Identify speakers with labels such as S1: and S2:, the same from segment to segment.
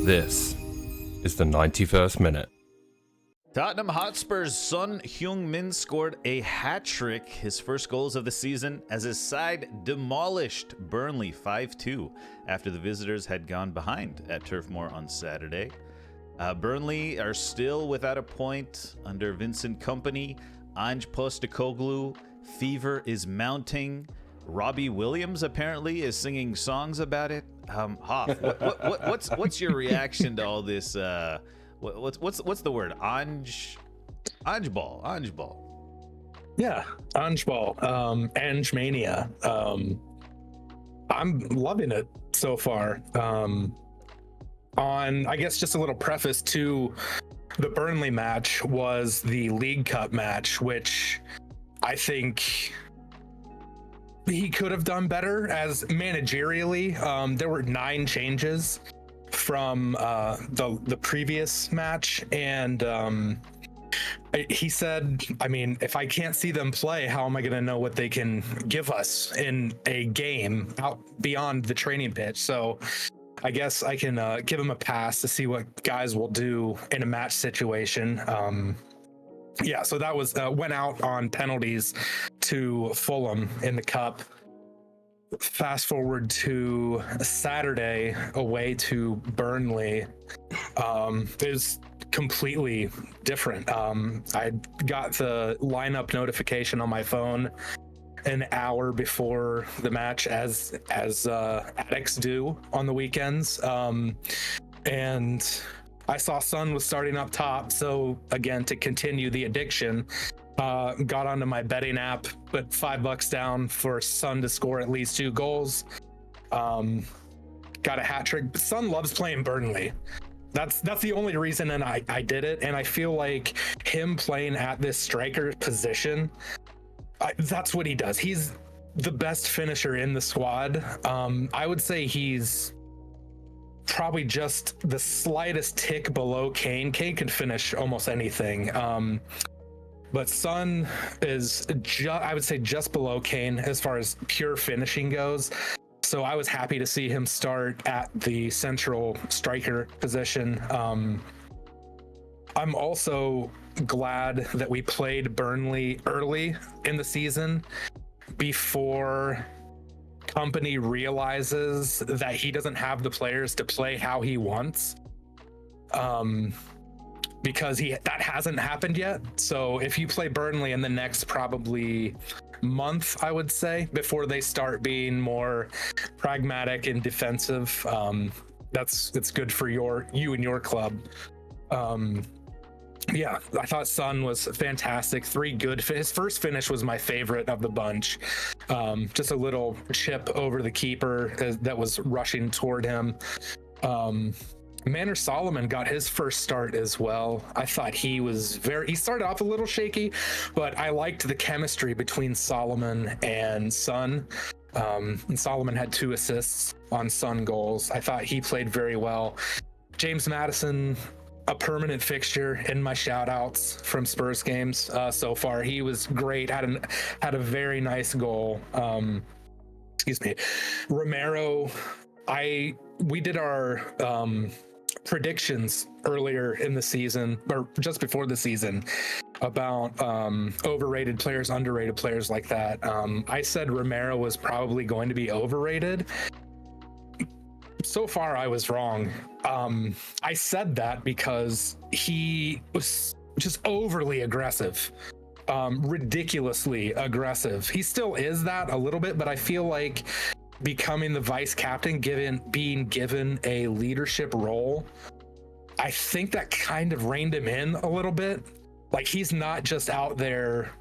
S1: This is the 91st minute.
S2: Tottenham Hotspur's son Heung Min scored a hat-trick, his first goals of the season, as his side demolished Burnley 5-2 after the visitors had gone behind at Turf Moor on Saturday. Burnley are still without a point under Vincent Kompany. Ange Postecoglou, fever is mounting. Robbie Williams apparently is singing songs about it. Hoff, what's your reaction to all this? What's the word? Ange ball.
S3: Yeah, Ange ball. Ange mania. I'm loving it so far. I guess just a little preface to the Burnley match was the League Cup match, which I think he could have done better as managerially. There were 9 changes from the previous match, and he said, I mean, if I can't see them play, how am I going to know what they can give us in a game out beyond the training pitch? So I guess I can give him a pass to see what guys will do in a match situation. Yeah, so that was went out on penalties to Fulham in the cup. Fast forward to Saturday away to Burnley. Is completely different. I got the lineup notification on my phone an hour before the match, as addicts do on the weekends, and I saw Son was starting up top, so again, to continue the addiction, got onto my betting app, put $5 down for Son to score at least 2 goals. Got a hat trick. Son loves playing Burnley. That's the only reason, and I did it. And I feel like him playing at this striker position, that's what he does. He's the best finisher in the squad. I would say he's probably just the slightest tick below Kane. Kane can finish almost anything. But Son is, I would say, just below Kane as far as pure finishing goes. So I was happy to see him start at the central striker position. I'm also glad that we played Burnley early in the season before Kompany realizes that he doesn't have the players to play how he wants. Because that hasn't happened yet. So if you play Burnley in the next probably month, I would say, before they start being more pragmatic and defensive, it's good for you and your club. Yeah, I thought Son was fantastic. 3 good. His first finish was my favorite of the bunch. Just a little chip over the keeper that was rushing toward him. Manor Solomon got his first start as well. I thought he started off a little shaky, but I liked the chemistry between Solomon and Son. And Solomon had 2 assists on Son goals. I thought he played very well. James Maddison, a permanent fixture in my shout outs from Spurs games so far. He was great, had a very nice goal. Excuse me. Romero, we did our predictions earlier in the season, or just before the season, about overrated players, underrated players like that. I said Romero was probably going to be overrated. So far, I was wrong. I said that because he was just overly aggressive, ridiculously aggressive. He still is that a little bit, but I feel like becoming the vice captain, being given a leadership role, I think that kind of reined him in a little bit. Like, he's not just out there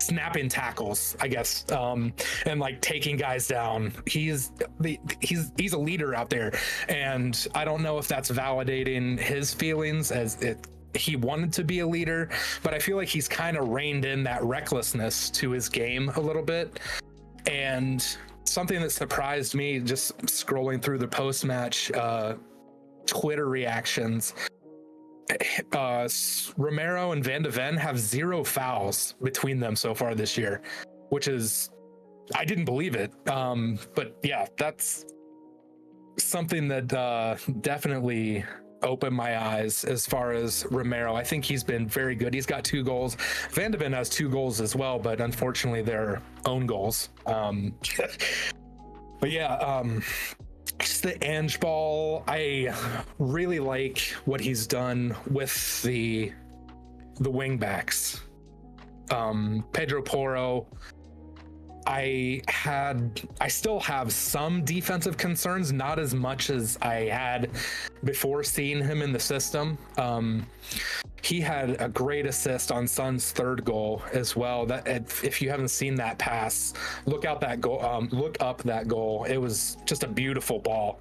S3: snapping tackles, I guess, and like taking guys down. He's a leader out there, and I don't know if that's validating his feelings he wanted to be a leader, but I feel like he's kind of reined in that recklessness to his game a little bit. And something that surprised me just scrolling through the post-match Twitter reactions, Romero and Van de Ven have 0 fouls between them so far this year, which is, I didn't believe it. But yeah, something that definitely opened my eyes as far as Romero. I think he's been very good. He's got 2 goals. Van de Ven has 2 goals as well, but unfortunately they're own goals. But yeah, just the Ange ball. I really like what he's done with the wing-backs. Pedro Porro, I still have some defensive concerns, not as much as I had before seeing him in the system. He had a great assist on Son's 3rd goal as well. That if you haven't seen that pass, look up that goal. It was just a beautiful ball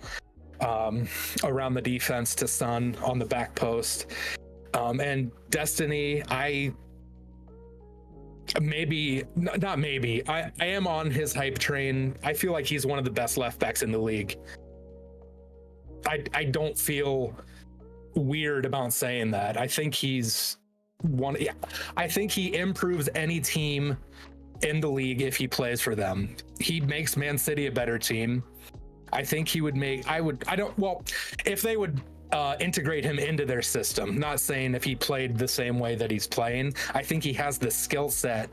S3: around the defense to Son on the back post. And Destiny, I am on his hype train. I feel like he's one of the best left backs in the league. I don't feel weird about saying that. I think he's I think he improves any team in the league if he plays for them. He makes Man City a better team. I think he would if they would integrate him into their system. Not saying if he played the same way that he's playing. I think he has the skill set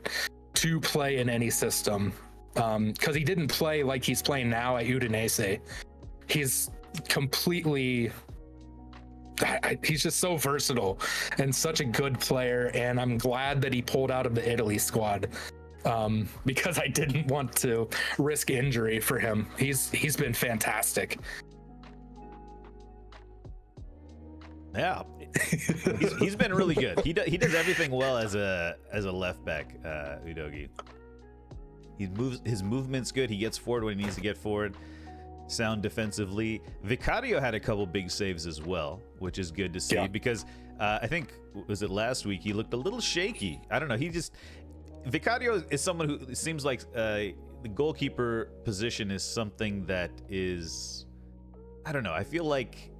S3: to play in any system. Because he didn't play like he's playing now at Udinese. He's completely... he's just so versatile and such a good player, and I'm glad that he pulled out of the Italy squad. Because I didn't want to risk injury for him. He's been fantastic.
S2: Yeah, he's been really good. He does everything well as a left back, Udogi. His movement's good. He gets forward when he needs to get forward. Sound defensively. Vicario had a couple big saves as well, which is good to see because I think was it last week he looked a little shaky. I don't know. Vicario is someone who seems like the goalkeeper position is something that is, I don't know. I feel like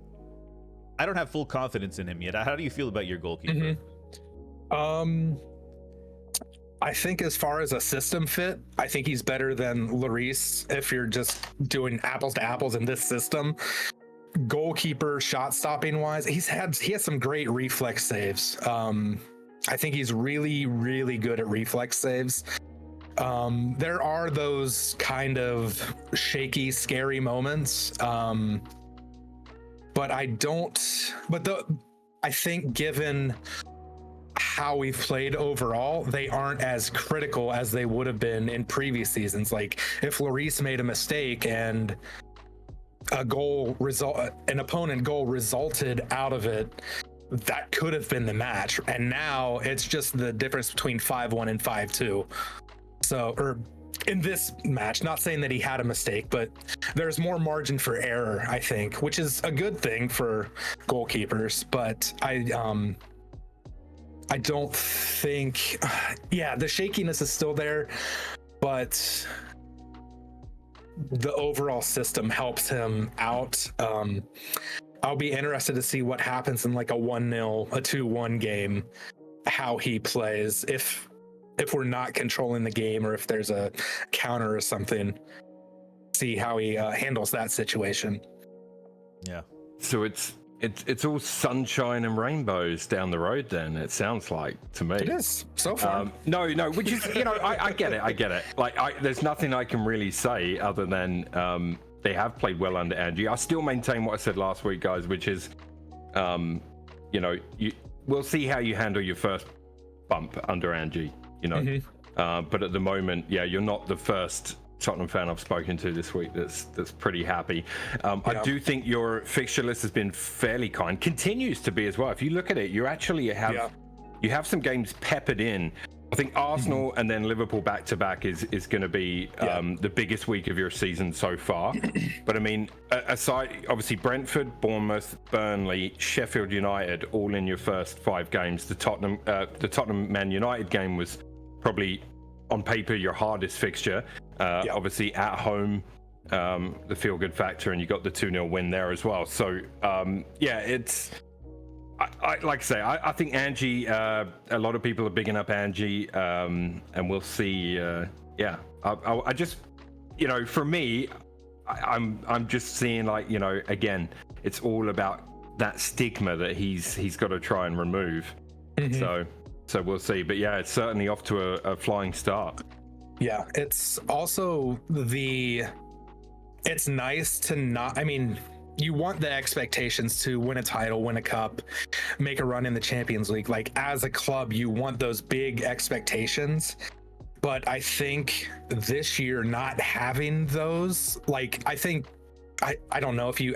S2: I don't have full confidence in him yet. How do you feel about your goalkeeper?
S3: I think as far as a system fit, I think he's better than Lloris if you're just doing apples to apples in this system. Goalkeeper shot stopping wise, he has some great reflex saves. I think he's really, really good at reflex saves. There are those kind of shaky, scary moments. But I think given how we've played overall, they aren't as critical as they would have been in previous seasons. Like if Lloris made a mistake and an opponent goal resulted out of it, that could have been the match. And now it's just the difference between 5-1 and 5-2. Or in this match, not saying that he had a mistake, but there's more margin for error, I think, which is a good thing for goalkeepers. But I don't think, the shakiness is still there, but the overall system helps him out. I'll be interested to see what happens in like a 1-0, a 2-1 game, how he plays, if we're not controlling the game or if there's a counter or something. See how he handles that situation.
S2: Yeah.
S1: So it's all sunshine and rainbows down the road then, it sounds like to me.
S3: It is so far.
S1: No, which is, I get it. Like there's nothing I can really say other than they have played well under Angie. I still maintain what I said last week, guys, which is we'll see how you handle your first bump under Angie, but at the moment, you're not the first Tottenham fan I've spoken to this week that's pretty happy. I do think your fixture list has been fairly kind, continues to be as well. If you look at it, you actually have some games peppered in. I think Arsenal and then Liverpool back to back is going to be the biggest week of your season so far. But I mean, aside, obviously Brentford, Bournemouth, Burnley, Sheffield United, all in your first 5 games. The Tottenham Man United game was probably on paper your hardest fixture. Obviously at home, the feel good factor, and you got the 2-0 win there as well. So it's. I like I say, I think Angie, a lot of people are bigging up Angie, and we'll see. I just, for me, I'm just seeing, like, you know, again, it's all about that stigma that he's got to try and remove. So we'll see. But yeah, it's certainly off to a flying start.
S3: Yeah, it's also it's nice to not, I mean, you want the expectations to win a title, win a cup, make a run in the Champions League. Like, as a club, you want those big expectations. But I think this year not having those, like, I think, I don't know if you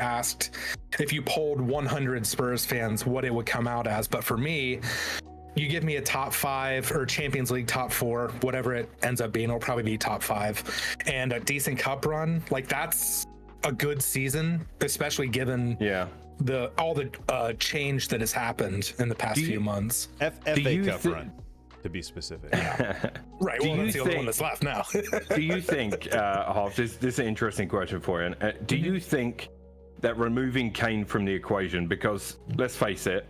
S3: polled 100 Spurs fans what it would come out as, but for me, you give me a top 5 or Champions League top 4, whatever it ends up being, it'll probably be top 5, and a decent cup run, like, that's a good season, especially given all the change that has happened in the past few months.
S2: FA Cup run, to be specific.
S3: Right. Well, that's the only one that's left now.
S1: Do you think, Hoff, this is an interesting question for you. Do you think that removing Kane from the equation, because let's face it,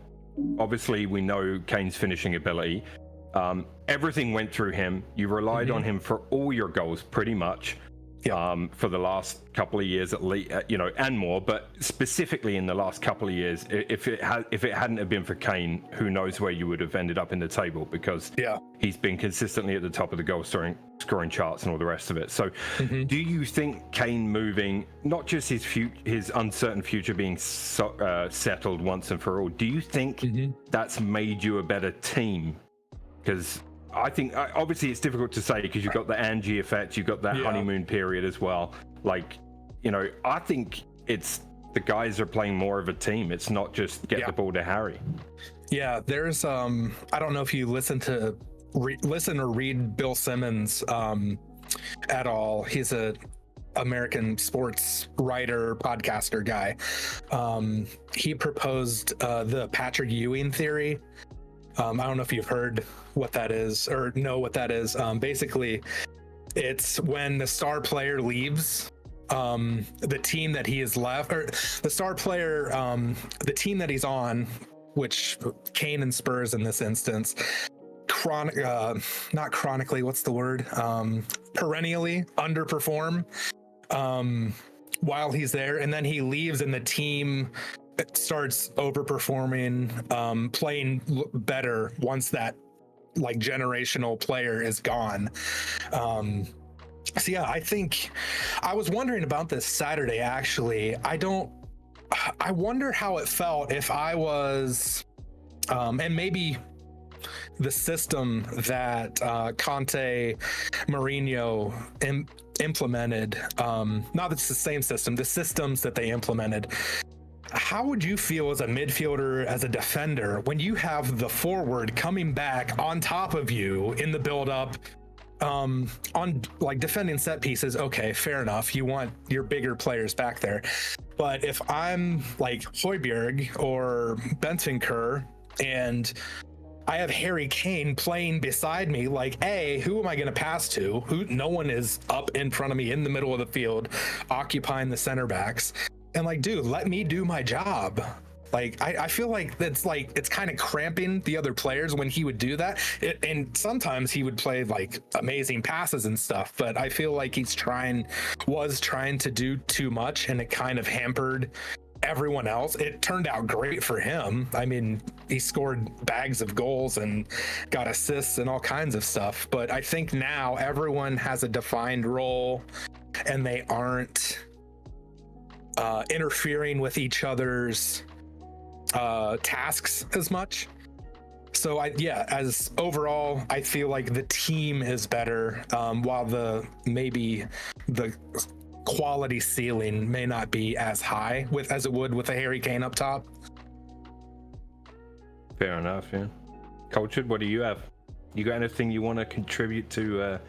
S1: obviously we know Kane's finishing ability, everything went through him. You relied on him for all your goals, pretty much. For the last couple of years at least, you know, and more, but specifically in the last couple of years, if it hadn't have been for Kane, who knows where you would have ended up in the table, because he's been consistently at the top of the goal scoring charts and all the rest of it. So do you think Kane moving, not just his uncertain future being settled once and for all, do you think that's made you a better team? Because I think, obviously it's difficult to say because you've got the Angie effect, you've got that honeymoon period as well. Like, you know, I think it's the guys are playing more of a team. It's not just get the ball to Harry. Yeah,
S3: there's I don't know if you listen or read Bill Simmons at all. He's a American sports writer, podcaster guy. He proposed the Patrick Ewing theory. I don't know if you've heard what that is or know what that is. Basically, it's when the star player leaves the team that he is left, or the star player, the team that he's on, which Kane and Spurs in this instance, not chronically, what's the word? Perennially underperform while he's there, and then he leaves and the team starts overperforming, playing better once that like generational player is gone. So yeah, I think I was wondering about this Saturday, actually. I wonder how it felt if I was, and maybe the system that Conte, Mourinho implemented, not that it's the same system, the systems that they implemented. How would you feel as a midfielder, as a defender, when you have the forward coming back on top of you in the build-up, on like defending set pieces? Okay, fair enough. You want your bigger players back there. But if I'm like Højbjerg or Bentancur and I have Harry Kane playing beside me, like, A, who am I going to pass to? No one is up in front of me in the middle of the field, occupying the center backs. And like, dude, let me do my job. Like, I feel like it's kind of cramping the other players when he would do that. And sometimes he would play like amazing passes and stuff, but I feel like was trying to do too much, and it kind of hampered everyone else. It turned out great for him. I mean, he scored bags of goals and got assists and all kinds of stuff. But I think now everyone has a defined role and they aren't interfering with each other's tasks as much. So as overall, I feel like the team is better, while maybe the quality ceiling may not be as high as it would with a Harry Kane up top.
S1: Fair enough. Yeah. Cultured, what do you have? You got anything you want to contribute to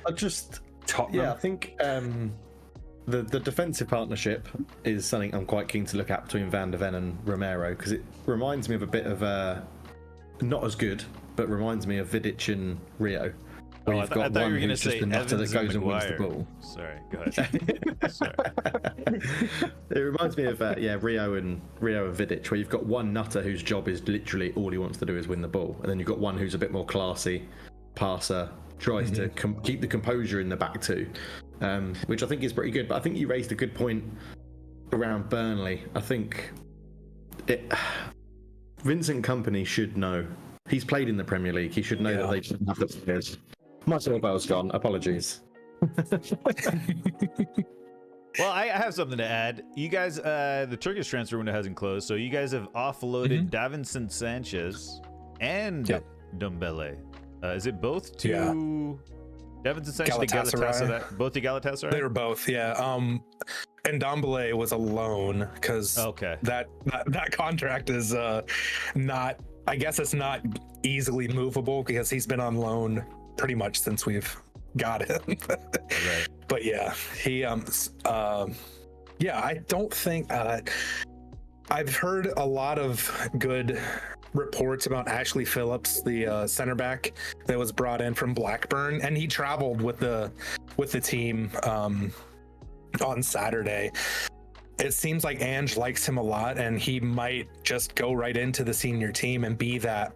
S1: Tottenham?
S4: Yeah, I think the defensive partnership is something I'm quite keen to look at between Van de Ven and Romero, because it reminds me of a bit of not as good, but reminds me of Vidic and Rio.
S2: Oh, I thought you were going to say Evans
S4: that goes and wins
S2: Maguire.
S4: the ball.
S2: Sorry, go ahead. Sorry.
S4: It reminds me of Rio and Vidic, where you've got one nutter whose job is literally all he wants to do is win the ball, and then you've got one who's a bit more classy, passer, tries to keep the composure in the back two. which I think is pretty good. But I think you raised a good point around Burnley. I think Vincent Kompany should know. He's played in the Premier League. He should know that they shouldn't have the players. My bell's gone. Apologies.
S2: Well, I have something to add. You guys, the Turkish transfer window hasn't closed, so you guys have offloaded Davinson Sanchez and Ndombele. Is it both to Davinson Sanchez to Galatasaray? Both to Galatasaray?
S3: They were both, and Ndombele was a loan because that contract is not. I guess it's not easily movable because he's been on loan pretty much since we've got him.
S2: Right.
S3: But yeah, he I don't think I've heard a lot of good reports about Ashley Phillips, the center back that was brought in from Blackburn, and he traveled with the team on Saturday. It seems like Ange likes him a lot, and he might just go right into the senior team and be that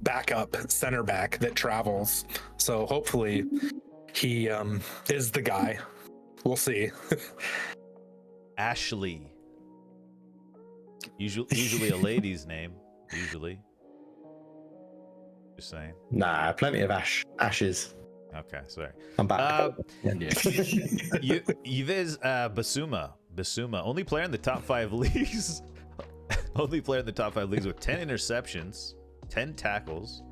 S3: backup center back that travels. So hopefully he is the guy. We'll see.
S2: Ashley. Usually a lady's name. Usually. Just saying.
S4: Nah, plenty of ashes.
S2: Okay, sorry.
S4: I'm back.
S2: Yves Basuma, only player in the top 5 leagues. Only player in the top 5 leagues with 10 interceptions, 10 tackles,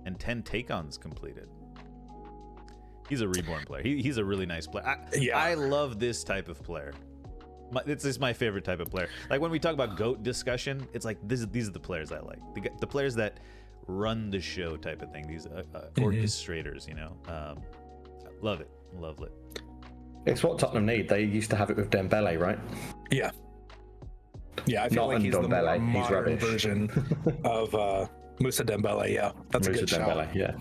S2: and 10 take-ons completed. He's a reborn player. He's a really nice player. I love this type of player. This is my favorite type of player. Like when we talk about GOAT discussion, it's like these are the players I like. The players that run the show type of thing. These orchestrators, you know. Love it.
S4: It's what Tottenham need. They used to have it with Dembele, right?
S3: Yeah. Yeah, I feel like he's the more modern version of Moussa Dembele. Yeah, that's a good shout.
S4: Yeah.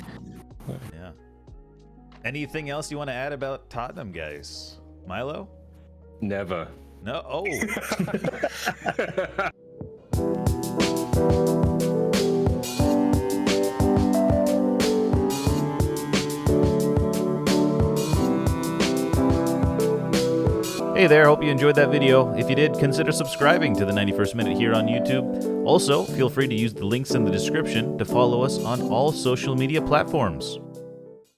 S2: Anything else you want to add about Tottenham, guys? Milo?
S1: Never.
S2: No. Oh. Hey there, hope you enjoyed that video. If you did, consider subscribing to the 91st Minute here on YouTube. Also, feel free to use the links in the description to follow us on all social media platforms.